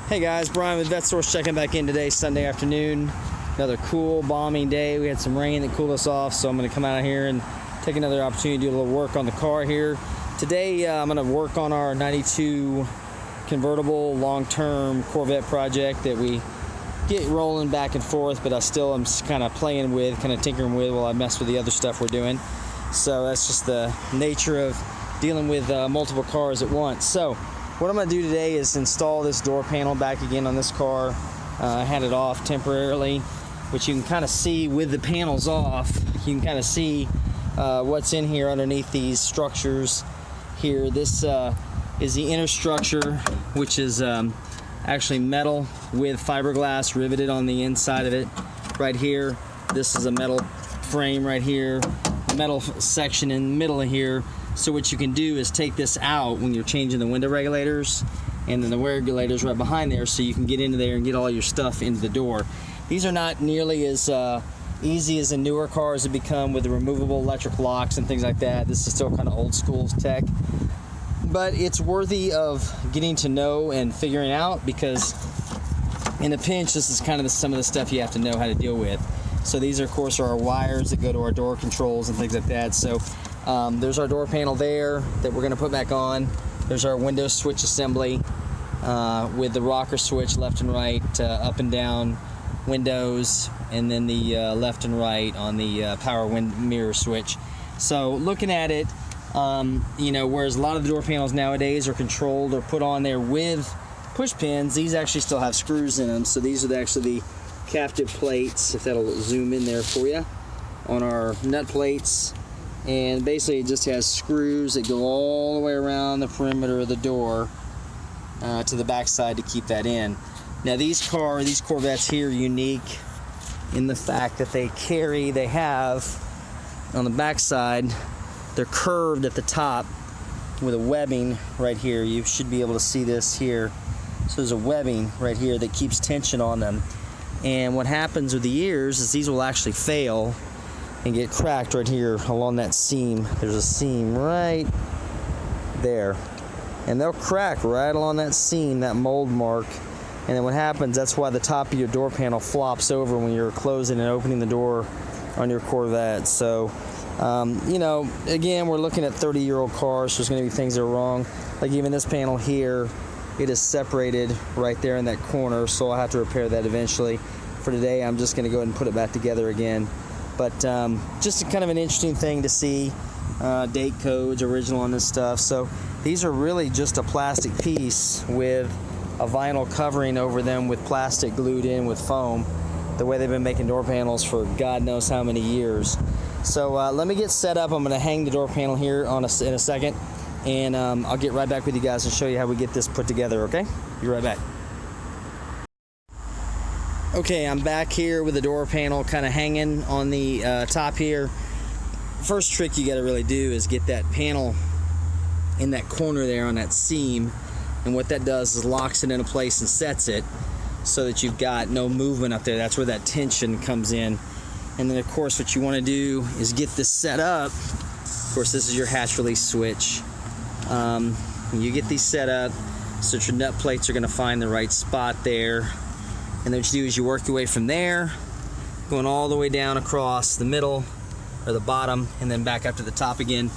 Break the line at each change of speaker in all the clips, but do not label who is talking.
Hey guys, Brian with VetteSource checking back in today, Sunday afternoon. Another cool, balmy day. We had some rain that cooled us off, so I'm going to come out here and take another opportunity to do a little work on the car here. Today I'm going to work on our 92 convertible long-term Corvette project that we get rolling back and forth, but I still am kind of playing with, kind of tinkering with while I mess with the other stuff we're doing. So that's just the nature of dealing with multiple cars at once. So what I'm going to do today is install this door panel back again on this car. I had it off temporarily, which you can kind of see with the panels off. You can kind of see what's in here underneath these structures here. This is the inner structure, which is actually metal with fiberglass riveted on the inside of it right here. This is a metal frame right here, metal section in the middle of here. So what you can do is take this out when you're changing the window regulators, and then the regulators right behind there, so you can get into there and get all your stuff into the door. These are not nearly as easy as the newer cars have become with the removable electric locks and things like that. This is still kind of old school tech, but it's worthy of getting to know and figuring out, because in a pinch, this is kind of some of the stuff you have to know how to deal with. So these, of course, are our wires that go to our door controls and things like that. So there's our door panel there that we're going to put back on. There's our window switch assembly with the rocker switch left and right, up and down windows, and then the left and right on the power mirror switch. So looking at it, you know, whereas a lot of the door panels nowadays are controlled or put on there with push pins, these actually still have screws in them. So these are actually the captive plates, if that'll zoom in there for you, on our nut plates. And basically it just has screws that go all the way around the perimeter of the door to the back side to keep that in. Now these Corvettes here are unique in the fact that they have on the back side, they're curved at the top with a webbing right here. You should be able to see this here. So there's a webbing right here that keeps tension on them. And what happens with the years is these will actually fail and get cracked right here along that seam. There's a seam right there, and they'll crack right along that seam, that mold mark. And then what happens, that's why the top of your door panel flops over when you're closing and opening the door on your Corvette. So you know, again, we're looking at 30-year-old cars, so there's going to be things that are wrong. Like even this panel here, it is separated right there in that corner, so I'll have to repair that eventually. For today, I'm just going to go ahead and put it back together again. But just kind of an interesting thing to see, date codes, original on this stuff. So these are really just a plastic piece with a vinyl covering over them with plastic glued in with foam, the way they've been making door panels for God knows how many years. So let me get set up. I'm going to hang the door panel here in a second, and I'll get right back with you guys and show you how we get this put together, okay? Be right back. Okay, I'm back here with the door panel kind of hanging on the top here. First trick you got to really do is get that panel in that corner there on that seam, and what that does is locks it into place and sets it so that you've got no movement up there. That's where that tension comes in. And then of course what you want to do is get this set up. Of course, this is your hatch release switch. You get these set up so that your nut plates are going to find the right spot there. And then what you do is you work your way from there, going all the way down across the middle or the bottom, and then back up to the top again.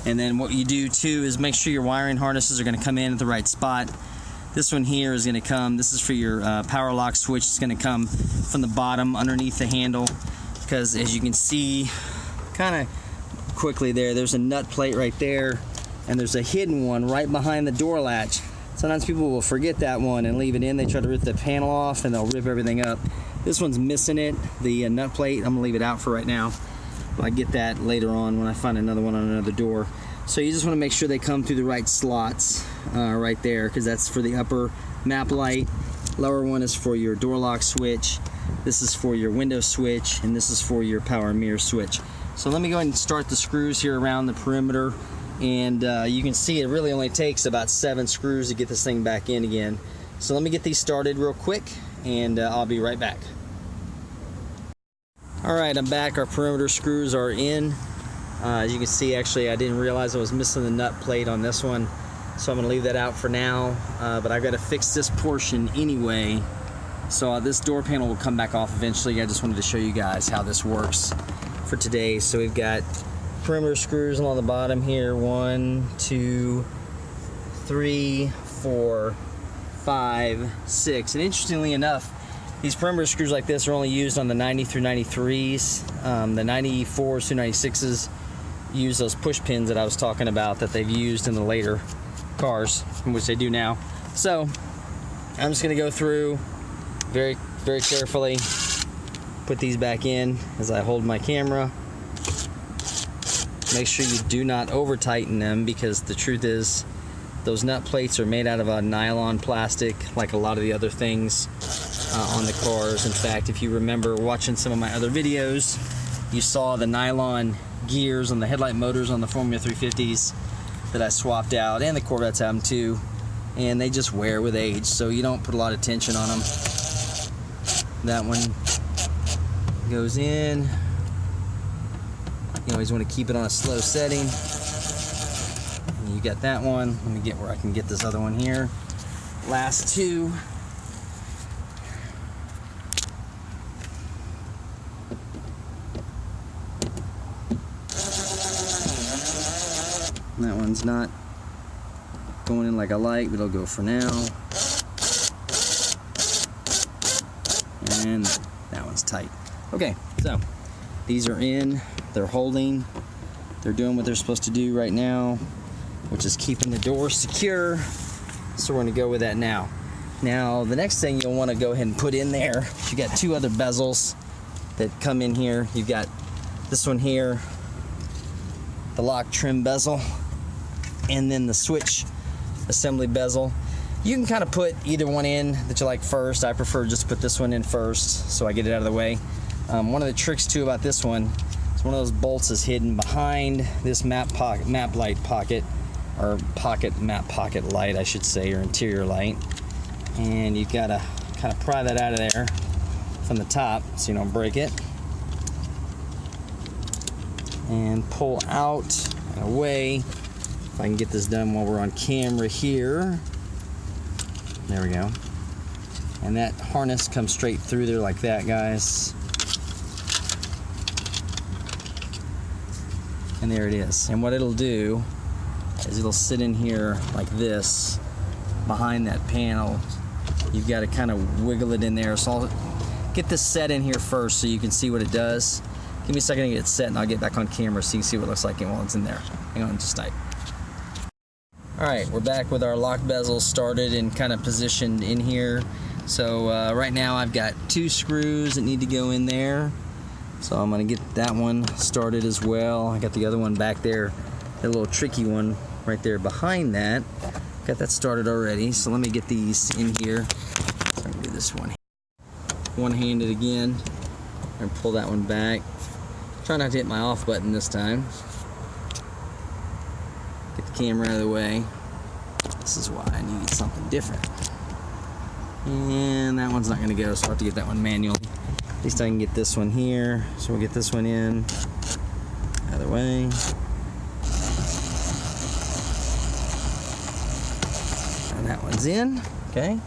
And then what you do too is make sure your wiring harnesses are going to come in at the right spot. This one here is going to come, this is for your power lock switch. It's going to come from the bottom underneath the handle, because as you can see kind of quickly there's a nut plate right there, and there's a hidden one right behind the door latch. Sometimes people will forget that one and leave it in. They try to rip the panel off and they'll rip everything up. This one's missing it, the nut plate. I'm gonna leave it out for right now. But I get that later on when I find another one on another door. So you just wanna make sure they come through the right slots right there, because that's for the upper map light. Lower one is for your door lock switch. This is for your window switch, and this is for your power mirror switch. So let me go ahead and start the screws here around the perimeter. And you can see it really only takes about 7 screws to get this thing back in again. So let me get these started real quick, and I'll be right back. Alright, I'm back. Our perimeter screws are in. As you can see, actually I didn't realize I was missing the nut plate on this one. so I'm gonna leave that out for now, but I've got to fix this portion anyway, so this door panel will come back off eventually. I just wanted to show you guys how this works for today. So we've got perimeter screws along the bottom here, 1, 2, 3, 4, 5, 6, and interestingly enough, these perimeter screws like this are only used on the 90 through 93s. The 94s through 96s use those push pins that I was talking about that they've used in the later cars, which they do now. So I'm just going to go through very, very carefully, put these back in as I hold my camera. Make sure you do not over tighten them, because the truth is those nut plates are made out of a nylon plastic like a lot of the other things on the cars. In fact, if you remember watching some of my other videos, you saw the nylon gears on the headlight motors on the Formula 350s that I swapped out, and the Corvettes have them too, and they just wear with age, so you don't put a lot of tension on them. That one goes in. You always want to keep it on a slow setting. And you got that one. Let me get where I can get this other one here. Last two. That one's not going in like I like, but it'll go for now. And that one's tight. Okay, so these are in, they're holding, they're doing what they're supposed to do right now, which is keeping the door secure. So we're gonna go with that now. Now, the next thing you'll wanna go ahead and put in there, you got two other bezels that come in here. You've got this one here, the lock trim bezel, and then the switch assembly bezel. You can kind of put either one in that you like first. I prefer just to put this one in first so I get it out of the way. One of the tricks too about this one is one of those bolts is hidden behind this map light pocket, or map pocket light I should say, or interior light, and you gotta kind of pry that out of there from the top so you don't break it, and pull out and away. If I can get this done while we're on camera here. There we go. And that harness comes straight through there like that, guys. And there it is. And what it'll do is it'll sit in here like this behind that panel. You've got to kind of wiggle it in there. So I'll get this set in here first so you can see what it does. Give me a second to get it set and I'll get back on camera so you can see what it looks like while it's in there. Hang on just tight. Alright, we're back with our lock bezels started and kind of positioned in here. So right now I've got two screws that need to go in there. So I'm going to get that one started as well. I got the other one back there, that little tricky one right there behind that. Got that started already. So let me get these in here. So I can do this one-handed again and pull that one back. Try not to hit my off button this time. Get the camera out of the way. This is why I need something different. And that one's not going to go, so I'll have to get that one manually. At least I can get this one here. So we'll get this one in. Out of the way. And that one's in. Okay.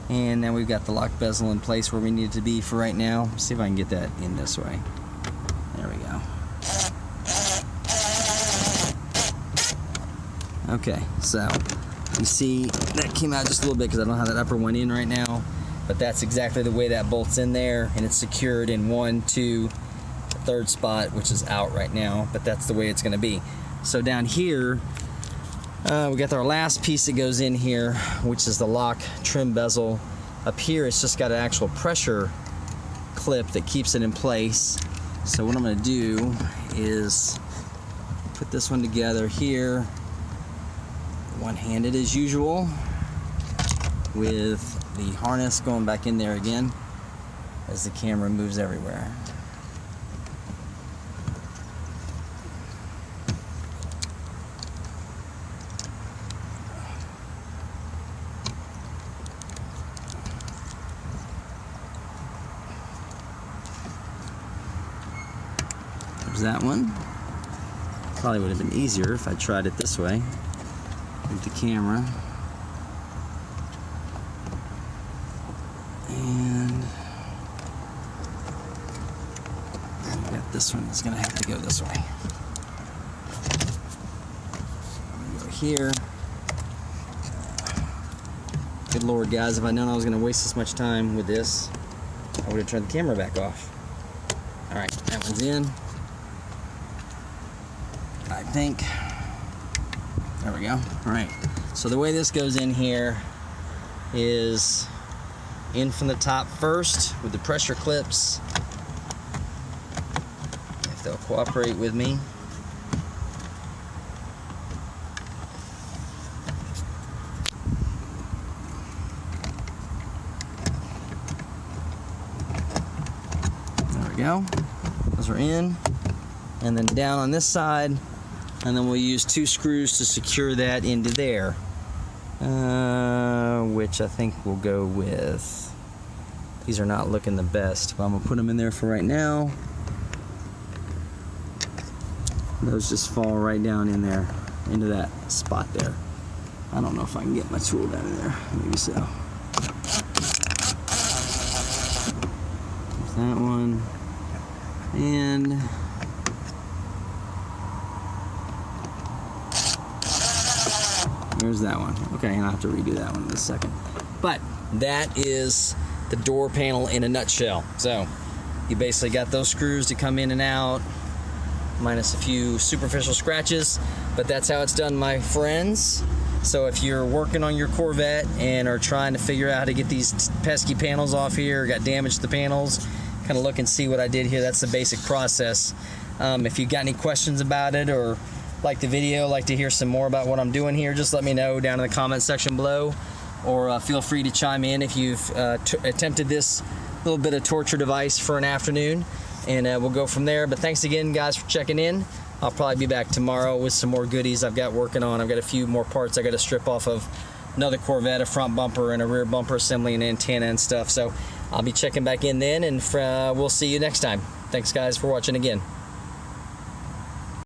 And now we've got the lock bezel in place where we need it to be for right now. Let's see if I can get that in this way. There we go. Okay, so you see that came out just a little bit because I don't have that upper one in right now, but that's exactly the way that bolt's in there, and it's secured in 1, 2, the third spot, which is out right now, but that's the way it's going to be. So down here, we got our last piece that goes in here, which is the lock trim bezel. Up here, it's just got an actual pressure clip that keeps it in place. So what I'm going to do is put this one together here, one-handed as usual, with the harness going back in there again as the camera moves everywhere. There's that one. Probably would have been easier if I tried it this way. With the camera. And we got this one that's gonna have to go this way. Go here. Good Lord, guys, if I'd known I was gonna waste this much time with this, I would have turned the camera back off. All right, that one's in. I think. There we go. All right. So the way this goes in here is in from the top first with the pressure clips. If they'll cooperate with me. There we go. Those are in. And then down on this side, and then we'll use 2 screws to secure that into there, which I think we'll go with. These are not looking the best, but I'm gonna put them in there for right now. Those just fall right down in there, into that spot there. I don't know if I can get my tool down in there. Maybe so. There's that one. And there's that one. Okay, and I'll have to redo that one in a second. But that is the door panel in a nutshell. So you basically got those screws to come in and out, minus a few superficial scratches, but that's how it's done, my friends. So if you're working on your Corvette and are trying to figure out how to get these pesky panels off here, got damage to the panels, kind of look and see what I did here. That's the basic process. If you got any questions about it or like the video, like to hear some more about what I'm doing here, just let me know down in the comment section below, or feel free to chime in if you've attempted this little bit of torture device for an afternoon, and we'll go from there. But thanks again, guys, for checking in. I'll probably be back tomorrow with some more goodies I've got working on. I've got a few more parts I got to strip off of another Corvette, a front bumper and a rear bumper assembly and antenna and stuff. So I'll be checking back in then, and we'll see you next time. Thanks, guys, for watching again.